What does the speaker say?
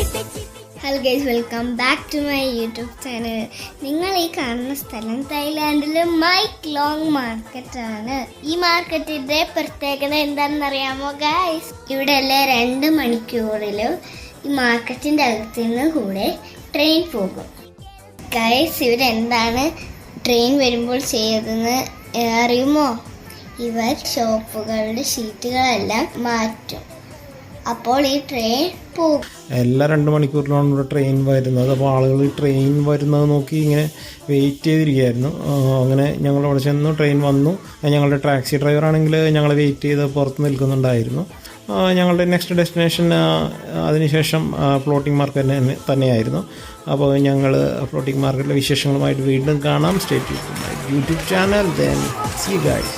Hello guys, welcome back to my YouTube channel. നിങ്ങൾ ഈ കാണുന്ന സ്ഥലം തായ്ലാൻഡിലെ മൈക്ക് ലോങ് മാർക്കറ്റാണ്. ഈ മാർക്കറ്റിന്റെ പ്രത്യേകത എന്താണെന്നറിയാമോ ഗൈസ്? ഇവിടെ എല്ലാ 2 മണിക്കൂറിലും ഈ മാർക്കറ്റിന്റെ അകത്ത് നിന്ന് കൂടെ ട്രെയിൻ പോകും. ഗൈസ്, ഇവിടെ എന്താണ് ട്രെയിൻ വരുമ്പോൾ ചെയ്തതെന്ന് അറിയുമോ? ഇവർ ഷോപ്പുകളുടെ ഷീറ്റുകളെല്ലാം മാറ്റും. അപ്പോൾ ഈ ട്രെയിൻ പോകും. എല്ലാ 2 മണിക്കൂറിലാണ് ഇവിടെ ട്രെയിൻ വരുന്നത്. അപ്പോൾ ആളുകൾ ട്രെയിൻ വരുന്നത് നോക്കി ഇങ്ങനെ വെയിറ്റ് ചെയ്തിരിക്കുകയായിരുന്നു. അങ്ങനെ ഞങ്ങൾ അവിടെ ചെന്നു, ട്രെയിൻ വന്നു. ഞങ്ങളുടെ ടാക്സി ഡ്രൈവറാണെങ്കിൽ ഞങ്ങൾ വെയിറ്റ് ചെയ്ത് പുറത്ത് നിൽക്കുന്നുണ്ടായിരുന്നു. ഞങ്ങളുടെ നെക്സ്റ്റ് ഡെസ്റ്റിനേഷൻ അതിനുശേഷം ഫ്ലോട്ടിംഗ് മാർക്കറ്റ് തന്നെയായിരുന്നു. അപ്പോൾ ഞങ്ങൾ ഫ്ലോട്ടിംഗ് മാർക്കറ്റിലെ വിശേഷങ്ങളുമായിട്ട് വീണ്ടും കാണാം. Stay tuned to my YouTube channel. Then see you guys.